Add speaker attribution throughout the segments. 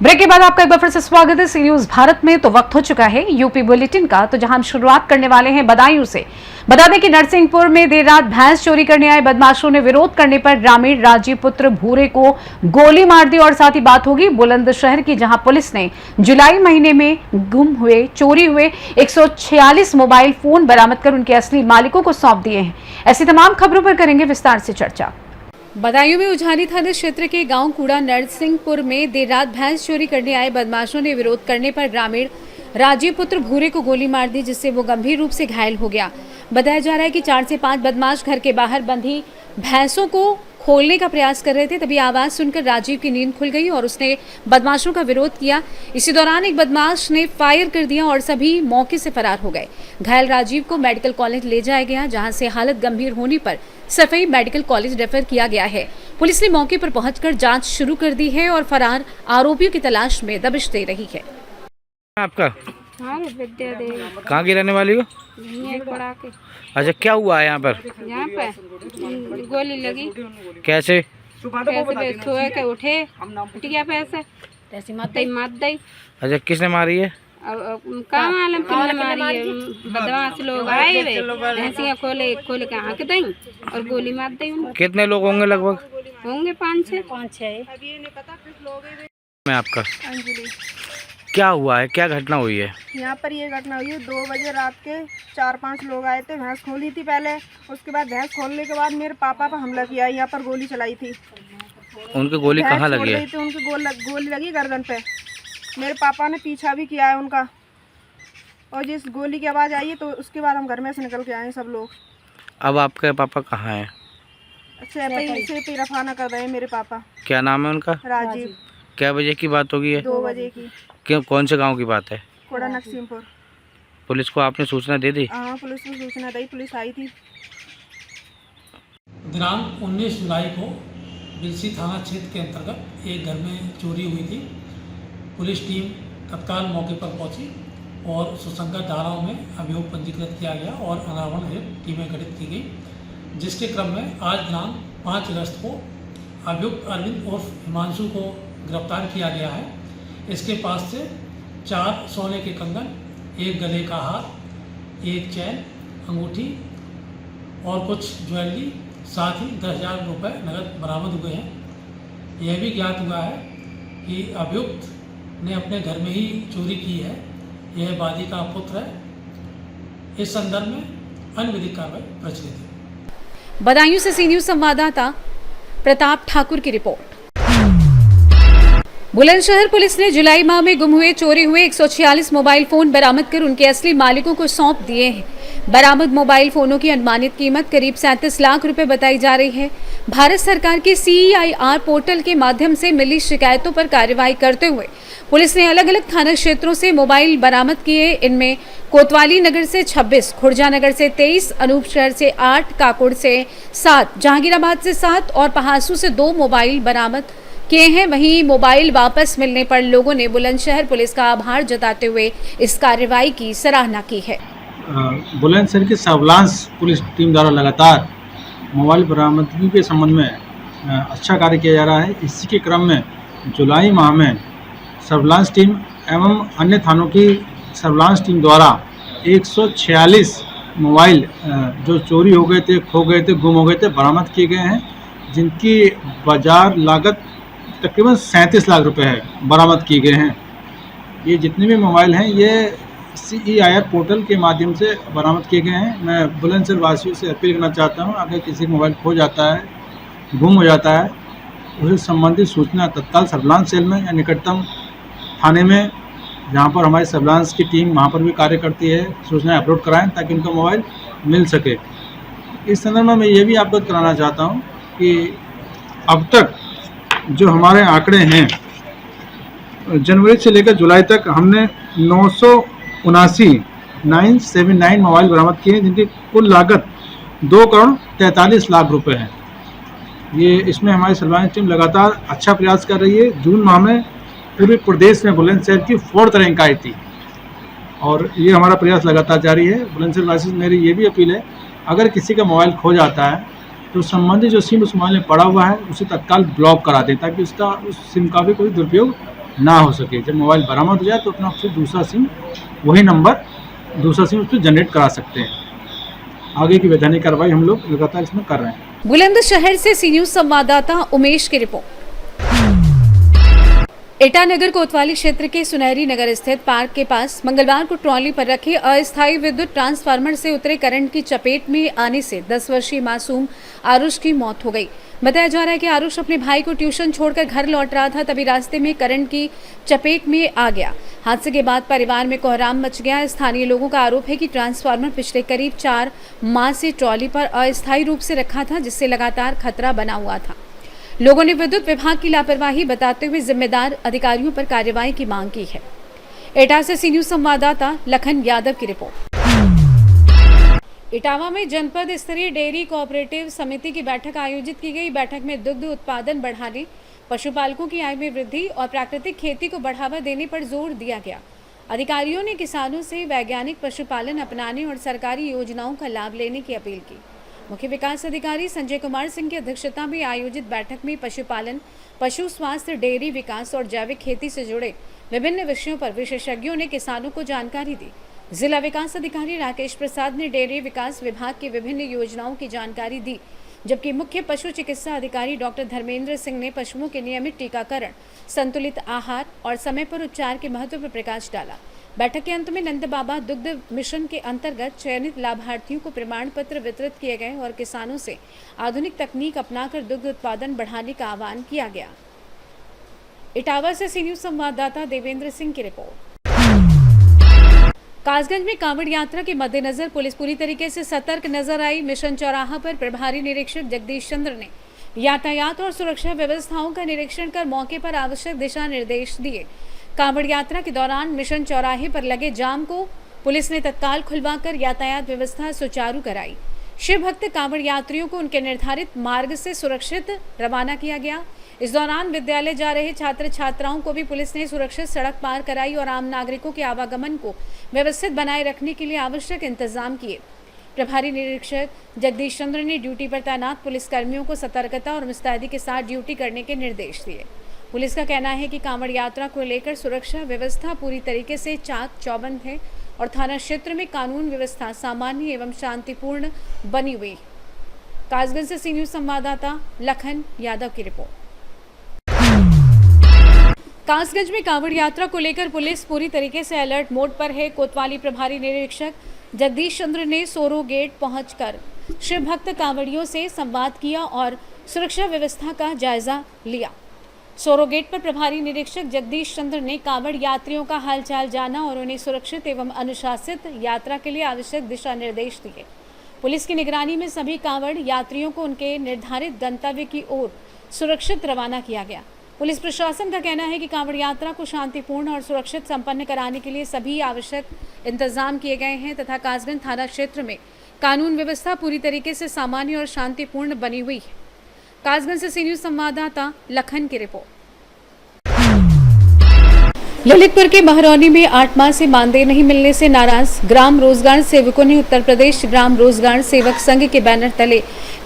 Speaker 1: Break के बाद आपका एक बार फिर से स्वागत है सी न्यूज भारत में। तो वक्त हो चुका है यूपी बुलेटिन का, तो जहां हम शुरुआत करने वाले हैं बदायूं से। बता दें कि नरसिंहपुर में देर रात भैंस चोरी करने आए बदमाशों ने विरोध करने पर ग्रामीण राजीपुत्र भूरे को गोली मार दी। और साथ ही बात होगी बुलंदशहर की, जहां पुलिस ने जुलाई महीने में गुम हुए चोरी हुए 146 मोबाइल फोन बरामद कर उनके असली मालिकों को सौंप दिए हैं। ऐसी तमाम खबरों पर करेंगे विस्तार से चर्चा। बदायूं में उझानी थाना क्षेत्र के गांव कूड़ा नरसिंहपुर में देर रात भैंस चोरी करने आए बदमाशों ने विरोध करने पर ग्रामीण राजीपुत्र भूरे को गोली मार दी, जिससे वो गंभीर रूप से घायल हो गया। बताया जा रहा है कि 4 से 5 बदमाश घर के बाहर बंधी भैंसों को खोलने का प्रयास कर रहे थे। तभी आवाज सुनकर राजीव की नींद खुल गई और उसने बदमाशों का विरोध किया। इसी दौरान एक बदमाश ने फायर कर दिया और सभी मौके से फरार हो गए। घायल राजीव को मेडिकल कॉलेज ले जाया गया, जहां से हालत गंभीर होने पर सफाई मेडिकल कॉलेज रेफर किया गया है। पुलिस ने मौके पर पहुंचकर जांच शुरू कर दी है और फरार आरोपियों की तलाश में दबिश दे रही है।
Speaker 2: आपका
Speaker 3: विद्या देवी।
Speaker 2: कहाँ की रहने वाली हो?
Speaker 3: के।
Speaker 2: अच्छा, क्या हुआ है यहाँ पर?
Speaker 3: यहाँ पे गोली लगी।
Speaker 2: कैसे?
Speaker 3: सोए के उठे उठ गया पैसे मत दई।
Speaker 2: अच्छा, किसने मारी है?
Speaker 3: कहाँ मालूम किसने मारी है। बदमाश लोग आए वे भैंसियाँ खोले के आँख दई और गोली मार दी।
Speaker 2: कितने लोग होंगे लगभग?
Speaker 3: होंगे 5-6।
Speaker 2: मैं आपका
Speaker 4: अंजलि।
Speaker 2: क्या हुआ है, क्या घटना हुई है?
Speaker 4: यहाँ पर ये घटना हुई है 2 बजे रात के 4-5 लोग आए थे। भैंस खोली थी पहले, उसके बाद भैंस खोलने के बाद मेरे पापा पर हमला किया। यहाँ पर गोली चलाई थी।
Speaker 2: उनकी गोली कहाँ लगी है?
Speaker 4: उनकी गोली लगी गर्दन पे। मेरे पापा ने पीछा भी किया है उनका, और जिस गोली की आवाज़ आई है तो उसके बाद हम घर में से निकल के आए सब लोग।
Speaker 2: अब आपके पापा कहाँ हैं?
Speaker 4: अच्छा, पे रफाना कर रहे हैं मेरे पापा।
Speaker 2: क्या नाम है उनका?
Speaker 4: राजीव।
Speaker 2: क्या बजे की बात होगी है?
Speaker 4: 2 बजे की।
Speaker 2: क्यों, कौन से गांव की बात है?
Speaker 4: कोड़ा नरसिंहपुर।
Speaker 2: पुलिस को आपने सूचना दे दी?
Speaker 4: हाँ, पुलिस को सूचना दी, पुलिस आई थी।
Speaker 5: दिनांक 19 जुलाई को बिलसी थाना क्षेत्र के अंतर्गत एक घर में चोरी हुई थी। पुलिस टीम तत्काल मौके पर पहुंची और सुसंगत धाराओं में अभियोग पंजीकृत किया गया और अनावरण हेतु टीमें गठित की गई, जिसके क्रम में आज दिनांक 5 अगस्त को अभियुक्त अरविंद उर्फ हिमांशु को गिरफ्तार किया गया है। इसके पास से 4 सोने के कंगन, 1 गले का हार, 1 चैन, अंगूठी और कुछ ज्वेलरी, साथ ही 10,000 रुपये नगद बरामद हुए हैं। यह भी ज्ञात हुआ है कि अभियुक्त ने अपने घर में ही चोरी की है। यह वादी का पुत्र है। इस संदर्भ में अन्य विधिक कार्रवाई प्रचलित है।
Speaker 1: बदायूं से सी न्यूज संवाददाता प्रताप ठाकुर की रिपोर्ट। बुलंदशहर पुलिस ने जुलाई माह में गुम हुए चोरी हुए 146 मोबाइल फोन बरामद कर उनके असली मालिकों को सौंप दिए हैं। बरामद मोबाइल फोनों की अनुमानित कीमत करीब 37 लाख रुपए बताई जा रही है। भारत सरकार के CEIR पोर्टल के माध्यम से मिली शिकायतों पर कार्रवाई करते हुए पुलिस ने अलग अलग थाना क्षेत्रों से मोबाइल बरामद किए। इनमें कोतवाली नगर से 26, खुर्जा नगर से 23, अनूपशहर से 8, काकुड़ से 7, जहांगीराबाद से 7 और पहासू से 2 मोबाइल बरामद किए हैं। वहीं मोबाइल वापस मिलने पर लोगों ने बुलंदशहर पुलिस का आभार जताते हुए इस कार्रवाई की सराहना की है।
Speaker 6: बुलंदशहर की सर्विलांस पुलिस टीम द्वारा लगातार मोबाइल बरामदगी के संबंध में अच्छा कार्य किया जा रहा है। इसी के क्रम में जुलाई माह में सर्विलांस टीम एवं अन्य थानों की सर्विलांस टीम द्वारा 146 मोबाइल जो चोरी हो गए थे, खो गए थे, गुम हो गए थे, बरामद किए गए हैं, जिनकी बाजार लागत तकरीबन 37 लाख रुपए है, बरामद किए गए हैं। ये जितने भी मोबाइल हैं ये CEIR पोर्टल के माध्यम से बरामद किए गए हैं। मैं बुलंदशहर वासियों से अपील करना चाहता हूं, अगर किसी का मोबाइल खो जाता है, गुम हो जाता है, उससे संबंधित सूचना तत्काल सर्विलांस सेल में या निकटतम थाने में, जहां पर हमारी सर्विलांस की टीम वहां पर भी कार्य करती है, सूचनाएं अपलोड कराएं ताकि उनका मोबाइल मिल सके। इस संदर्भ में मैं ये भी अवगत कराना चाहता हूँ कि अब तक जो हमारे आंकड़े हैं, जनवरी से लेकर जुलाई तक हमने 979 मोबाइल बरामद किए हैं, जिनकी कुल लागत 2,43,00,000 रुपए है। ये इसमें हमारी सर्विलांस टीम लगातार अच्छा प्रयास कर रही है। जून माह में पूरे प्रदेश में बुलंदशहर की 4th रैंक आई थी। और ये हमारा प्रयास लगातार जारी है। बुलंदशहर वासी से मेरी ये भी अपील है, अगर किसी का मोबाइल खो जाता है तो संबंधित जो सिम उस मोबाइल में पड़ा हुआ है उसे तत्काल ब्लॉक करा दें, ताकि उस सिम का भी कोई दुरुपयोग ना हो सके। जब मोबाइल बरामद हो जाए तो अपना फिर दूसरा सिम उस पर जनरेट करा सकते हैं। आगे की वैधानिक कार्रवाई हम लोग लगातार इसमें कर रहे हैं।
Speaker 1: बुलंदशहर से सी न्यूज संवाददाता उमेश की रिपोर्ट। ईटानगर कोतवाली क्षेत्र के सुनहरी नगर स्थित पार्क के पास मंगलवार को ट्रॉली पर रखे अस्थायी विद्युत ट्रांसफार्मर से उतरे करंट की चपेट में आने से 10 वर्षीय मासूम आरुष की मौत हो गई। बताया जा रहा है कि आरुष अपने भाई को ट्यूशन छोड़कर घर लौट रहा था, तभी रास्ते में करंट की चपेट में आ गया। हादसे के बाद परिवार में कोहराम मच गया। स्थानीय लोगों का आरोप है कि ट्रांसफार्मर पिछले करीब 4 माह से ट्रॉली पर अस्थायी रूप से रखा था, जिससे लगातार खतरा बना हुआ था। लोगों ने विद्युत विभाग की लापरवाही बताते हुए जिम्मेदार अधिकारियों पर कार्रवाई की मांग की है। एटा से सी न्यूज संवाददाता लखन यादव की रिपोर्ट। इटावा में जनपद स्तरीय डेयरी कोऑपरेटिव समिति की बैठक आयोजित की गई। बैठक में दुग्ध उत्पादन बढ़ाने, पशुपालकों की आय में वृद्धि और प्राकृतिक खेती को बढ़ावा देने पर जोर दिया गया। अधिकारियों ने किसानों से वैज्ञानिक पशुपालन अपनाने और सरकारी योजनाओं का लाभ लेने की अपील की। मुख्य विकास अधिकारी संजय कुमार सिंह की अध्यक्षता में आयोजित बैठक में पशुपालन, पशु स्वास्थ्य, डेयरी विकास और जैविक खेती से जुड़े विभिन्न विषयों पर विशेषज्ञों ने किसानों को जानकारी दी। जिला विकास अधिकारी राकेश प्रसाद ने डेयरी विकास विभाग की विभिन्न योजनाओं की जानकारी दी, जबकि मुख्य पशु चिकित्सा अधिकारी डॉक्टर धर्मेंद्र सिंह ने पशुओं के नियमित टीकाकरण, संतुलित आहार और समय पर उपचार के महत्व पर प्रकाश डाला। बैठक के अंत में नंद बाबा दुग्ध मिशन के अंतर्गत चयनित लाभार्थियों को प्रमाण पत्र वितरित किए गए और किसानों से आधुनिक तकनीक अपनाकर दुग्ध उत्पादन बढ़ाने का आह्वान किया गया। इटावा से सी न्यूज संवाददाता देवेंद्र सिंह की रिपोर्ट। कासगंज में कांवड़ यात्रा के मद्देनजर पुलिस पूरी तरीके से सतर्क नजर आई। मिशन चौराहा पर प्रभारी निरीक्षक जगदीश चंद्र ने यातायात और सुरक्षा व्यवस्थाओं का निरीक्षण कर मौके पर आवश्यक दिशा निर्देश दिए। कांवड़ यात्रा के दौरान मिशन चौराहे पर लगे जाम को पुलिस ने तत्काल खुलवाकर यातायात व्यवस्था सुचारू कराई। शिव भक्त कांवड़ यात्रियों को उनके निर्धारित मार्ग से सुरक्षित रवाना किया गया। इस दौरान विद्यालय जा रहे छात्र छात्राओं को भी पुलिस ने सुरक्षित सड़क पार कराई और आम नागरिकों के आवागमन को व्यवस्थित बनाए रखने के लिए आवश्यक इंतजाम किए। प्रभारी निरीक्षक जगदीश चंद्र ने ड्यूटी पर तैनात पुलिसकर्मियों को सतर्कता और मुस्तैदी के साथ ड्यूटी करने के निर्देश दिए। पुलिस का कहना है कि कांवड़ यात्रा को लेकर सुरक्षा व्यवस्था पूरी तरीके से चाक चौबंद है और थाना क्षेत्र में कानून व्यवस्था सामान्य एवं शांतिपूर्ण बनी हुई। कासगंज से सी न्यूज संवाददाता लखन यादव की रिपोर्ट। कासगंज में कांवड़ यात्रा को लेकर पुलिस पूरी तरीके से अलर्ट मोड पर है। कोतवाली प्रभारी निरीक्षक जगदीश चंद्र ने सोरो गेट पहुंचकर शिव भक्त कांवड़ियों से संवाद किया और सुरक्षा व्यवस्था का जायजा लिया। सोरो गेट पर प्रभारी निरीक्षक जगदीश चंद्र ने कांवड़ यात्रियों का हालचाल जाना और उन्हें सुरक्षित एवं अनुशासित यात्रा के लिए आवश्यक दिशा निर्देश दिए। पुलिस की निगरानी में सभी कांवड़ यात्रियों को उनके निर्धारित गंतव्य की ओर सुरक्षित रवाना किया गया। पुलिस प्रशासन का कहना है कि कांवड़ यात्रा को शांतिपूर्ण और सुरक्षित संपन्न कराने के लिए सभी आवश्यक इंतजाम किए गए हैं तथा कासगंज थाना क्षेत्र में कानून व्यवस्था पूरी तरीके से सामान्य और शांतिपूर्ण बनी हुई है। कासगंज से सी न्यूज संवाददाता लखन की रिपोर्ट। ललितपुर के महरौनी में 8 माह से मानदेय नहीं मिलने से नाराज ग्राम रोजगार सेवकों ने उत्तर प्रदेश ग्राम रोजगार सेवक संघ के बैनर तले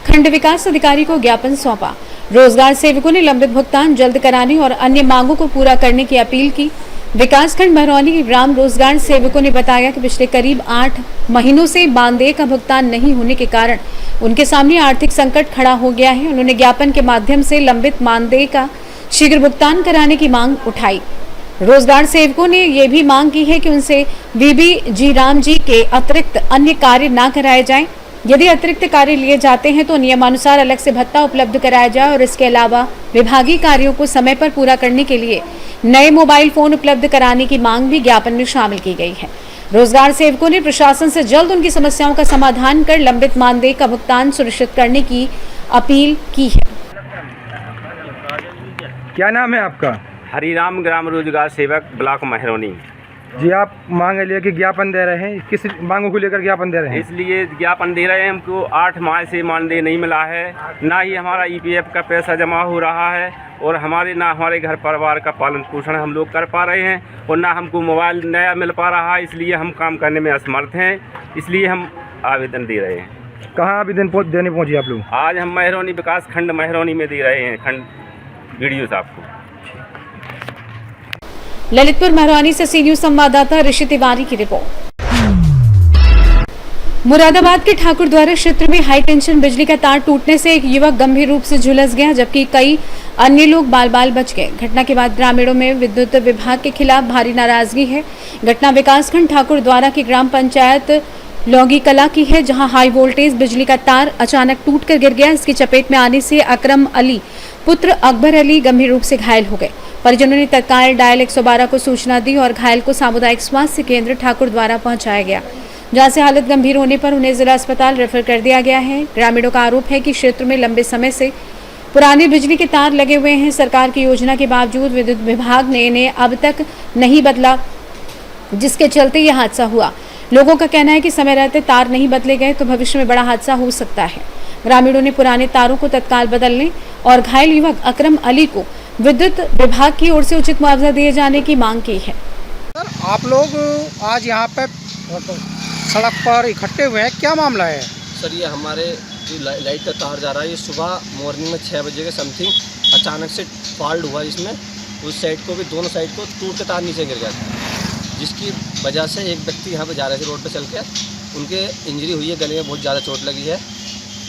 Speaker 1: खंड विकास अधिकारी को ज्ञापन सौंपा। रोजगार सेवकों ने लंबित भुगतान जल्द कराने और अन्य मांगों को पूरा करने की अपील की। विकासखंड महरौनी के ग्राम रोजगार सेवकों ने बताया कि पिछले करीब 8 महीनों से मानदेय का भुगतान नहीं होने के कारण उनके सामने आर्थिक संकट खड़ा हो गया है। उन्होंने ज्ञापन के माध्यम से लंबित मानदेय का शीघ्र भुगतान कराने की मांग उठाई। रोजगार सेवकों ने ये भी मांग की है कि उनसे वीबी जी राम जी के अतिरिक्त अन्य कार्य न कराए जाएं। यदि अतिरिक्त कार्य लिए जाते हैं तो नियमानुसार अलग से भत्ता उपलब्ध कराया जाए और इसके अलावा विभागीय कार्यों को समय पर पूरा करने के लिए नए मोबाइल फोन उपलब्ध कराने की मांग भी ज्ञापन में शामिल की गई है। रोजगार सेवकों ने प्रशासन से जल्द उनकी समस्याओं का समाधान कर लंबित मानदेय का भुगतान सुनिश्चित करने की अपील की है।
Speaker 7: क्या नाम है आपका?
Speaker 8: हरिराम ग्राम रोजगार सेवक ब्लॉक महरौनी।
Speaker 7: जी, आप मांग लिए कि ज्ञापन दे रहे हैं, किस मांगों को लेकर ज्ञापन दे रहे हैं?
Speaker 8: इसलिए ज्ञापन दे रहे हैं। हमको 8 माह से मानदेय नहीं मिला है, ना ही हमारा ईपीएफ का पैसा जमा हो रहा है, और हमारे घर परिवार का पालन पोषण हम लोग कर पा रहे हैं, और ना हमको मोबाइल नया मिल पा रहा है। इसलिए हम काम करने में असमर्थ हैं, इसलिए हम आवेदन दे रहे हैं।
Speaker 7: कहाँ आवेदन देने पहुँचे आप लोग?
Speaker 8: आज हम महरौनी विकास खंड महरौनी में दे रहे हैं खंड वीडियो साहब को।
Speaker 1: ललितपुर महरौनी से सी न्यूज संवाददाता ऋषि तिवारी की रिपोर्ट। मुरादाबाद के ठाकुर द्वारा क्षेत्र में हाई टेंशन बिजली का तार टूटने से एक युवक गंभीर रूप से झुलस गया, जबकि कई अन्य लोग बाल बाल बच गए। घटना के बाद ग्रामीणों में विद्युत विभाग के खिलाफ भारी नाराजगी है। घटना विकासखंड ठाकुर द्वारा की ग्राम पंचायत लौंगी कला की है, जहां हाई वोल्टेज बिजली का तार अचानक टूटकर गिर गया। इसकी चपेट में आने से अकरम अली पुत्र अकबर अली गंभीर रूप से घायल हो गए। परिजनों ने तत्काल डायल 112 को सूचना दी और घायल को सामुदायिक स्वास्थ्य केंद्र ठाकुर द्वारा पहुंचाया गया, जहां से हालत गंभीर होने पर उन्हें जिला अस्पताल रेफर कर दिया गया है। ग्रामीणों का आरोप है कि क्षेत्र में लंबे समय से पुराने बिजली के तार लगे हुए हैं। सरकार की योजना के बावजूद विद्युत विभाग ने इन्हें अब तक नहीं बदला, जिसके चलते यह हादसा हुआ। लोगों का कहना है कि समय रहते तार नहीं बदले गए तो भविष्य में बड़ा हादसा हो सकता है। ग्रामीणों ने पुराने तारों को तत्काल बदलने और घायल युवक अकरम अली को विद्युत विभाग की ओर से उचित मुआवजा दिए जाने की मांग की है।
Speaker 9: आप लोग आज यहाँ पे सड़क पर इकट्ठे हुए हैं, क्या मामला है?
Speaker 10: सर, ये हमारे जो लाइट का तार जा रहा है, ये सुबह मॉर्निंग में 6 बजे के समथिंग अचानक से फॉल्ट हुआ। इसमें उस साइड को भी, दोनों साइड को टूट के तार नीचे गिर गया था, जिसकी वजह से एक व्यक्ति यहाँ पे जा रहे थे रोड पे चल के, उनके इंजरी हुई है, गले में बहुत ज़्यादा चोट लगी है।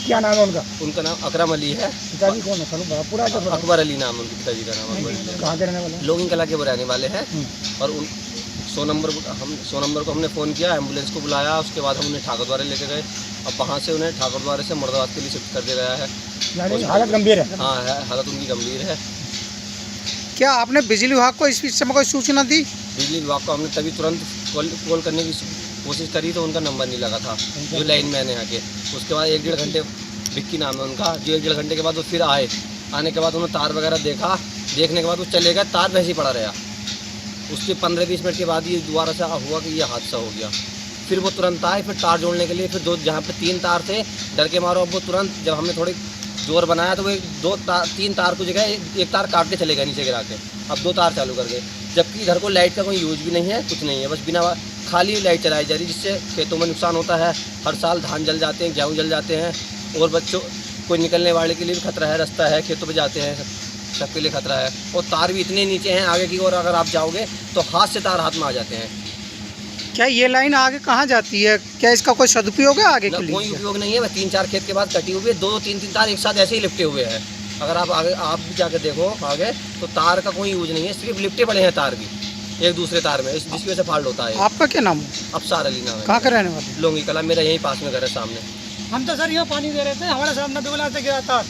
Speaker 9: क्या नाम है उनका?
Speaker 10: उनका नाम अकरम अली है।
Speaker 9: पिताजी कौन है? पूरा
Speaker 10: अकबर अली नाम है उनके पिताजी का नाम।
Speaker 9: कहाँ के रहने वाले?
Speaker 10: लोगिंग कला के रहने वाले हैं। और उन 100 नंबर को हमने फ़ोन किया, एम्बुलेंस को बुलाया, उसके बाद हम उन्हें ठाकुर द्वारा लेके गए। अब वहाँ से उन्हें ठाकुर द्वारा से मुरादाबाद के लिए शिफ्ट कर दिया गया है।
Speaker 9: यानी हालत गंभीर है?
Speaker 10: हाँ है, हालत उनकी गंभीर है।
Speaker 9: क्या आपने बिजली विभाग को इस विषय में कोई सूचना दी?
Speaker 10: बिजली विभाग को हमने तभी तुरंत कॉल करने की कोशिश करी तो उनका नंबर नहीं लगा था, जो लाइन मैन है यहाँ के। उसके बाद 1-1.5 घंटे, विक्की नाम है उनका, जो 1-1.5 घंटे के बाद वो फिर आए। आने के बाद उन्होंने तार वगैरह देखा, देखने के बाद वो चले गए, तार वैसे ही पड़ा रहा। उसके 15-20 मिनट के बाद ये दोबारा से हुआ कि ये हादसा हो गया। फिर वो तुरंत आए, फिर तार जोड़ने के लिए, फिर जहाँ पे 3 तार थे, डर के मारो अब वो तुरंत, जब हमने थोड़ी जोर बनाया तो वो 3 तार को जगह एक तार काट के चले गए नीचे गिरा के। अब 2 तार चालू कर गए, जबकि इधर को लाइट का कोई यूज भी नहीं है, कुछ नहीं है, बस बिना खाली लाइट चलाई जा रही, जिससे खेतों में नुकसान होता है। हर साल धान जल जाते हैं, गेहूँ जल जाते हैं, और बच्चों कोई निकलने वाले के लिए भी खतरा है, रास्ता है, खेतों पे जाते हैं, सबके लिए खतरा है। और तार भी इतने नीचे हैं आगे की ओर, अगर आप जाओगे तो हाथ से तार हाथ में आ जाते हैं।
Speaker 9: क्या ये लाइन आगे कहाँ जाती है? क्या इसका कोई सदुपयोग है आगे के लिए?
Speaker 10: कोई उपयोग नहीं है, बस 3-4 खेत के बाद कटी हुई है, 2-3 तार एक साथ ऐसे ही लिपटे हुए हैं। अगर आप आगे आप भी जाकर देखो आगे, तो तार का कोई यूज नहीं है, सिर्फ लिपटे पड़े हैं तार भी एक दूसरे तार में, जिसकी वजह से फॉल्ट होता है।
Speaker 9: आपका क्या नाम है?
Speaker 10: अफसार अली नाम है।
Speaker 9: कहाँ के रहने वाले?
Speaker 10: लोंगी कला, मेरा यहीं पास में घर है सामने।
Speaker 11: हम तो सर यहाँ पानी दे रहे थे, हमारे सामने दुगला से गिरा तार,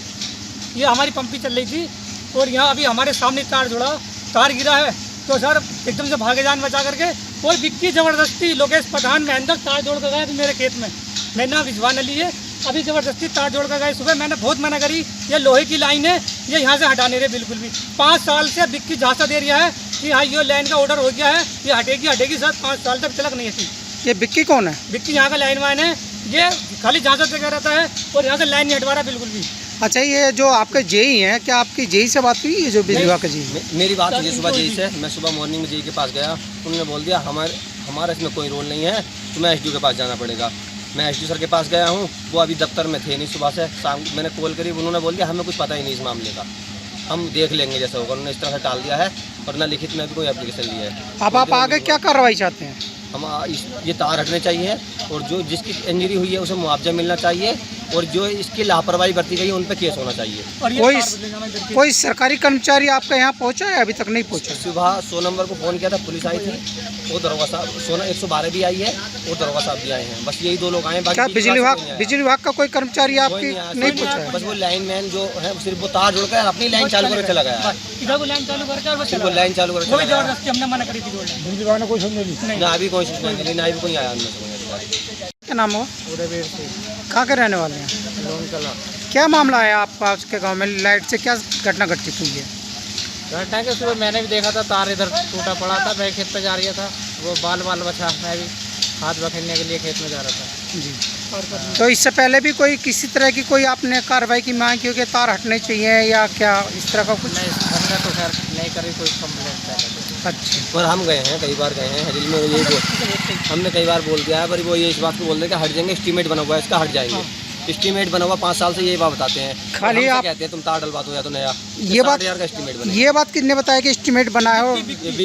Speaker 11: ये हमारी पंपी चल रही थी, और यहाँ अभी हमारे सामने तार जुड़ा, तार गिरा है तो सर एकदम से भागे जान बचा करके कोई विक्की ज़बरदस्ती लोकेश पठान महेंद्र तार जोड़ कर गए मेरे खेत में। मेरा नाम रिजवान अली है, अभी ज़बरदस्ती तार जोड़ कर गए। सुबह मैंने बहुत मना करी, ये लोहे की लाइन है, ये यहाँ से हटा नहीं रहे बिल्कुल भी। 5 साल से विक्की झांसा दे रहा है कि हाँ ये लाइन का ऑर्डर हो गया है, ये हटेगी सर, 5 साल तक तिलक नहीं हटी।
Speaker 9: ये विक्की कौन है?
Speaker 11: विक्की यहाँ का लाइन मैन है, ये खाली झांसा देकर रहता है और यहाँ से लाइन नहीं हटवा रहा बिल्कुल भी।
Speaker 9: अच्छा, ये जो आपके जेई हैं, क्या आपकी जेई से बात हुई है? जो बिजली विभाग का जेई?
Speaker 10: मेरी बात हुई सुबह जेई से। मैं सुबह मॉर्निंग में जेई के पास गया, उन्होंने बोल दिया हमारा इसमें कोई रोल नहीं है, तुम्हें एसडीओ के पास जाना पड़ेगा। मैं एसडीओ सर के पास गया हूँ, वो अभी दफ्तर में थे नहीं, सुबह से शाम मैंने कॉल करी, उन्होंने बोल दिया हमें कुछ पता ही नहीं इस मामले का, हम देख लेंगे जैसा होगा। उन्होंने इस तरह से टाल दिया है, और न लिखित में भी कोई एप्लीकेशन लिया है।
Speaker 9: अब आप आगे क्या कार्रवाई चाहते हैं?
Speaker 10: हम ये तार हटने चाहिए, और जो जिसकी इंजरी हुई है उसे मुआवजा मिलना चाहिए, और जो इसकी लापरवाही बरती गई है उन पर केस होना चाहिए।
Speaker 9: कोई सरकारी कर्मचारी आपका यहाँ पहुँचा है? अभी तक नहीं पहुँचा।
Speaker 10: सुबह 100 नंबर को फ़ोन किया था, पुलिस आई थी, वो दरोगा साहब 112 भी आई है, और दरोगा साहब भी आए हैं, बस यही 2 लोग आए हैं।
Speaker 9: क्या बिजली विभाग का कोई कर्मचारी आपकी नहीं पहुँचा है?
Speaker 10: बस वो लाइन मैन जो है सिर्फ वो तार जोड़कर अपनी लाइन चालू करके चला गया,
Speaker 11: इधर को लाइन चालू करके
Speaker 10: वो लाइन चालू करके
Speaker 11: कोई जबरदस्ती हमने मना करी थी।
Speaker 9: बिजली विभाग ने कोई सुनने नहीं?
Speaker 10: ना अभी कोई सूचना नहीं, ना अभी कोई आया।
Speaker 9: क्या नाम हो? कहाँ के रहने वाले हैं? क्या मामला है आपका उसके गांव में? लाइट से क्या घटना घटित हुई है?
Speaker 12: घटना के सुबह मैंने भी देखा था, तार इधर टूटा पड़ा था, मैं खेत पे जा रहा था,
Speaker 10: वो बाल बचा, मैं भी हाथ बखेरने के लिए खेत में जा रहा था
Speaker 9: जी। तो इससे पहले भी कोई किसी तरह की कोई आपने कार्रवाई की मांग की हो कि तार हटने चाहिए या क्या इस तरह का कुछ?
Speaker 10: नहीं, हमने तो खैर नहीं करी कोई कंप्लेंट पहले।
Speaker 9: अच्छा।
Speaker 10: और हम गए हैं, कई बार गए हैं हरिल में, हमने कई बार बोल दिया है, पर वो ये इस बात को बोल रहे हैं कि हट जाएंगे, एस्टीमेट बना हुआ है इसका, हट जाएंगे। एस्टीमेट बना हुआ 5 साल से यही बात बताते हैं।
Speaker 9: खाली आप
Speaker 10: कहते हैं तुम तार डलवा दो या तो नया,
Speaker 9: ये बात
Speaker 10: 60,000 का एस्टीमेट बना।
Speaker 9: ये बात किसने बताया कि एस्टीमेट बना है?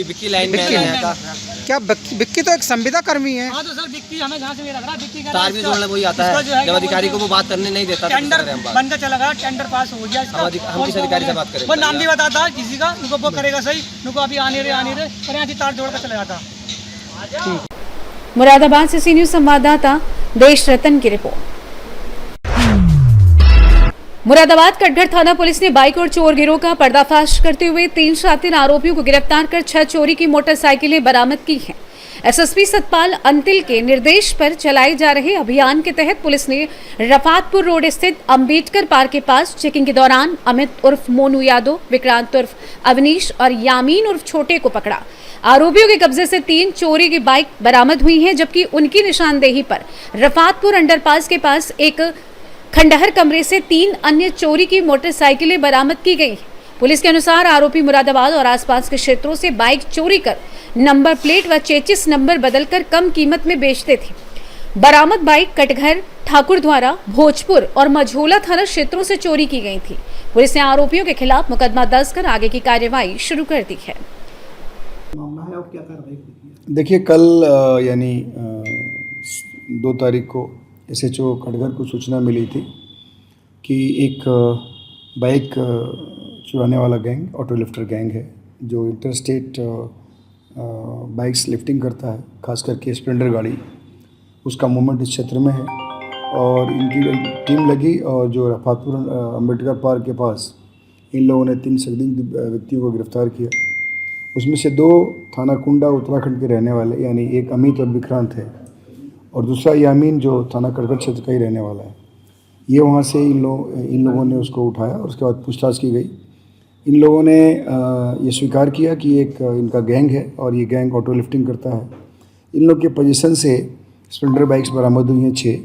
Speaker 10: बिक्की लाइन में आया था।
Speaker 9: क्या बिक्की तो एक संविदा कर्मी है।
Speaker 11: हाँ तो सर बिक्की हमें जहाँ से लग रहा है बिक्की का
Speaker 10: तार भी जोड़ने वही आता है, जब अधिकारी को वो बात करने नहीं देता।
Speaker 11: टेंडर बनकर चला गया, टेंडर पास हो गया इसका।
Speaker 10: हम किसी अधिकारी से बात करें,
Speaker 11: वो नाम भी बताता है किसी का, उनको वो करेगा सही, उनको अभी आने रहे और यहाँ से तार जोड़ कर चला जाता।
Speaker 1: मुरादाबाद से सी न्यूज संवाददाता देश रतन की रिपोर्ट। मुरादाबाद कटघर थाना पुलिस ने बाइक और चोर गिरोह का पर्दाफाश करते हुए 3 शातिर आरोपियों को गिरफ्तार कर 6 चोरी की मोटरसाइकिलें बरामद की हैं। एसएसपी सतपाल अंतिल के निर्देश पर चलाए जा रहे अभियान के तहत पुलिस ने रफातपुर रोड स्थित अंबेडकर पार्क के पास चेकिंग के दौरान अमित उर्फ मोनू यादव, विक्रांत उर्फ अवनीश और यामीन उर्फ छोटे को पकड़ा। आरोपियों के कब्जे से 3 चोरी की बाइक बरामद हुई हैं, जबकि उनकी निशानदेही पर रफातपुर अंडरपास के पास एक खंडहर कमरे से 3 अन्य चोरी की मोटरसाइकिलें बरामद की गई। पुलिस के अनुसार आरोपी मुरादाबाद और आसपास के क्षेत्रों से बाइक चोरी कर नंबर प्लेट व चेचिस नंबर बदलकर कम कीमत में बेचते थे। बरामद बाइक कटघर, ठाकुर द्वारा, भोजपुर और मझोला थाना क्षेत्रों से चोरी की गई थी। पुलिस ने आरोपियों के खिलाफ मुकदमा दर्ज कर आगे की कार्यवाही शुरू कर दी है।
Speaker 12: देखिए, कल यानी 2 तारीख को SHO कटघर को सूचना मिली थी कि एक बाइक चुराने वाला गैंग, ऑटो लिफ्टर गैंग है, जो इंटरस्टेट बाइक्स लिफ्टिंग करता है, खास करके स्प्लेंडर गाड़ी, उसका मूवमेंट इस क्षेत्र में है। और इनकी टीम लगी और जो रफातपुर अंबेडकर पार्क के पास इन लोगों ने 3 संदिग्ध व्यक्तियों को गिरफ्तार किया। उसमें से 2 थाना कुंडा उत्तराखंड के रहने वाले, यानी एक अमित और विक्रांत है, और दूसरा यामीन जो थाना कटघर क्षेत्र का ही रहने वाला है। ये वहाँ से इन लोगों ने उसको उठाया और उसके बाद पूछताछ की गई। इन लोगों ने ये स्वीकार किया कि एक इनका गैंग है और ये गैंग ऑटो लिफ्टिंग करता है। इन लोग के पोजीशन से स्प्लेंडर बाइक्स बरामद हुई हैं 6,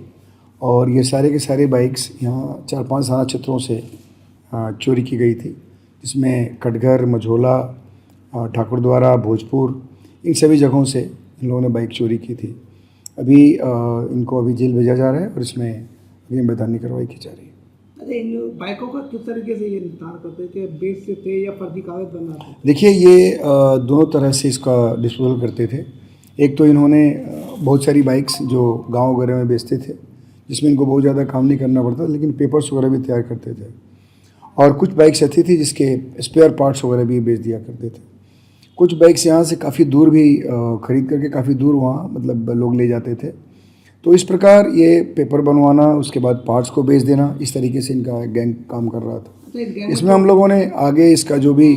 Speaker 12: और ये सारे के सारे बाइक्स यहाँ 4-5 थाना क्षेत्रों से चोरी की गई थी, जिसमें कटघर, मझोला, ठाकुर द्वारा, भोजपुर, इन सभी जगहों से इन लोगों ने बाइक चोरी की थी। अभी इनको अभी जेल भेजा जा रहा है और इसमें अभी वैधानिक कार्रवाई की जा रही है।
Speaker 13: अच्छा, इन बाइकों का किस तरीके से ये निर्धारण करते थे, बेचते थे या फर्जी कागज बनाते थे?
Speaker 12: देखिए, ये दोनों तरह से इसका डिस्पोजल करते थे। एक तो इन्होंने बहुत सारी बाइक्स जो गांव वगैरह में बेचते थे, जिसमें इनको बहुत ज़्यादा काम नहीं करना पड़ता, लेकिन पेपर्स वगैरह भी तैयार करते थे। और कुछ बाइक्स ऐसी थी जिसके स्पेयर पार्ट्स वगैरह भी बेच दिया करते थे। कुछ बाइक्स यहाँ से काफ़ी दूर भी ख़रीद करके काफ़ी दूर वहाँ मतलब लोग ले जाते थे। तो इस प्रकार ये पेपर बनवाना, उसके बाद पार्ट्स को बेच देना, इस तरीके से इनका गैंग काम कर रहा था। इसमें हम लोगों ने आगे इसका जो भी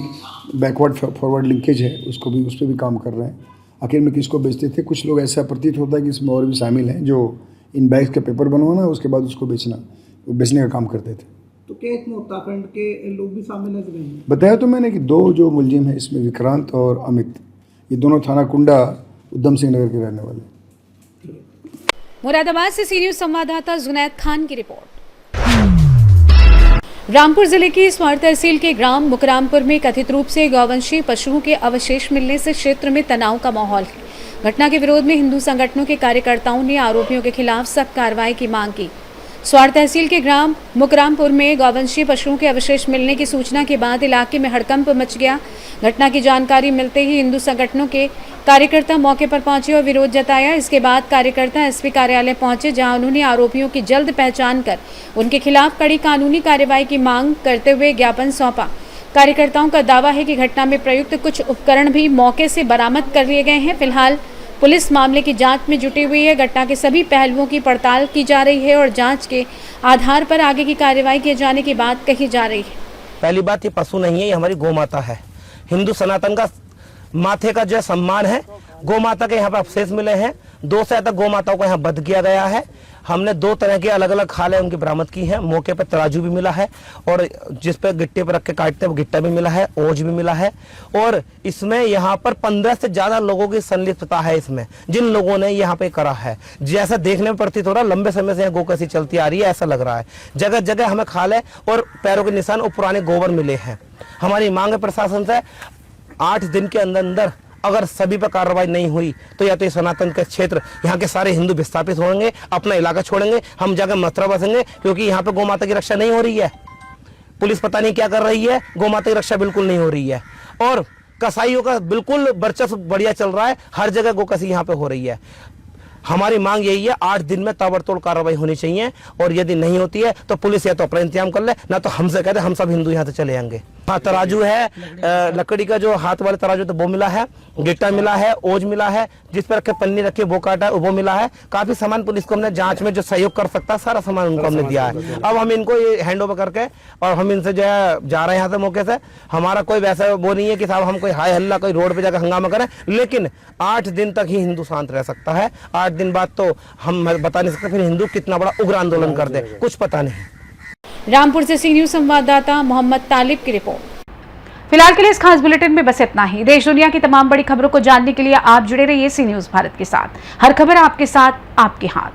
Speaker 12: बैकवर्ड फॉरवर्ड लिंकेज है उस पर भी काम कर रहे हैं। आखिर में किसको बेचते थे, कुछ लोग ऐसा प्रतीत होता है कि इसमें और भी शामिल हैं जो इन बाइक्स के पेपर बनवाना, उसके बाद उसको बेचने का काम करते थे।
Speaker 13: तो क्या इसमें उत्तराखंड के लोग भी शामिल हैं?
Speaker 12: बताया तो मैंने कि 2 जो मुलजिम हैं इसमें, विक्रांत और अमित, ये दोनों थाना कुंडा, उधम सिंह नगर के रहने वाले।
Speaker 1: मुरादाबाद से सी न्यूज संवाददाता जुनैद खान की रिपोर्ट। रामपुर जिले की स्वार तहसील के ग्राम मुकरामपुर में कथित रूप से गौवंशीय पशुओं के अवशेष मिलने से क्षेत्र में तनाव का माहौल है। घटना के विरोध में हिंदू संगठनों के कार्यकर्ताओं ने आरोपियों के खिलाफ सख्त कार्रवाई की मांग की। स्वार तहसील के ग्राम मुकरामपुर में गौवंशीय पशुओं के अवशेष मिलने की सूचना के बाद इलाके में हड़कंप मच गया। घटना की जानकारी मिलते ही हिंदू संगठनों के कार्यकर्ता मौके पर पहुंचे और विरोध जताया। इसके बाद कार्यकर्ता एसपी कार्यालय पहुंचे, जहां उन्होंने आरोपियों की जल्द पहचान कर उनके खिलाफ कड़ी कानूनी कार्रवाई की मांग करते हुए ज्ञापन सौंपा। कार्यकर्ताओं का दावा है कि घटना में प्रयुक्त कुछ उपकरण भी मौके से बरामद कर लिए गए हैं। फिलहाल पुलिस मामले की जांच में जुटी हुई है। घटना के सभी पहलुओं की पड़ताल की जा रही है और जांच के आधार पर आगे की कार्रवाई किए जाने की बात कही जा रही है।
Speaker 14: पहली बात, ये पशु नहीं है, ये हमारी गौ माता है। हिंदू सनातन का माथे का जो सम्मान है, गौ माता के यहाँ पर अवशेष मिले हैं 2 से ज्यादा गौ माताओं को यहाँ वध किया गया है। हमने 2 तरह के अलग अलग खाले उनकी बरामद की है। मौके पर तराजू भी मिला है और जिस पर गिट्टे पर रख के काटते हैं वो गिट्टा भी मिला है, ओज भी मिला है। और इसमें यहाँ पर 15 से ज्यादा लोगों की संलिप्तता है इसमें, जिन लोगों ने यहाँ पे करा है। जैसा देखने में प्रतीत हो रहा है लंबे समय से यहाँ गौ कैसी चलती आ रही है ऐसा लग रहा है। जगह जगह हमें खाले और पैरों के निशान और पुराने गोबर मिले हैं। हमारी मांग है प्रशासन से 8 दिन के अंदर अंदर अगर सभी पर कार्रवाई नहीं हुई तो या तो ये सनातन के क्षेत्र यहाँ के सारे हिंदू विस्थापित होंगे, अपना इलाका छोड़ेंगे, हम जाकर मथुरा बसेंगे, क्योंकि यहाँ पे गौ माता की रक्षा नहीं हो रही है। पुलिस पता नहीं क्या कर रही है, गौ माता की रक्षा बिल्कुल नहीं हो रही है और कसाईयों का बिल्कुल वर्चस्व बढ़िया चल रहा है। हर जगह गौ कसी यहाँ पे हो रही है। हमारी मांग यही है 8 दिन में ताबड़तोड़ कार्रवाई होनी चाहिए और यदि नहीं होती है तो पुलिस या तो अपना इंतजाम कर ले, ना तो हमसे कहते हम सब हिंदू यहाँ से चले जाएंगे। हाँ, तराजू है, लकड़ी का जो हाथ वाले तराजू तो वो मिला है, गिट्टा मिला है, ओज मिला है, जिस पर रखे पन्नी रखी वो काटा है वो मिला है। काफी सामान पुलिस को हमने जांच में जो सहयोग कर सकता है सारा सामान उनको हमने दिया है। अब हम इनको ये हैंड ओवर करके और हम इनसे जो है जा रहे हैं यहाँ से मौके से। हमारा कोई वैसा वो नहीं है कि साहब हम कोई हाय हल्ला कोई रोड पे जाकर हंगामा करें, लेकिन 8 दिन तक ही हिंदू शांत रह सकता है। 8 दिन बाद तो हम बता नहीं सकते फिर हिंदू कितना बड़ा उग्र आंदोलन कर दे, कुछ पता नहीं।
Speaker 1: रामपुर से सी न्यूज संवाददाता मोहम्मद तालिब की रिपोर्ट। फिलहाल के लिए इस खास बुलेटिन में बस इतना ही। देश दुनिया की तमाम बड़ी खबरों को जानने के लिए आप जुड़े रहिए सी न्यूज भारत के साथ। हर खबर आपके साथ, आपके हाथ।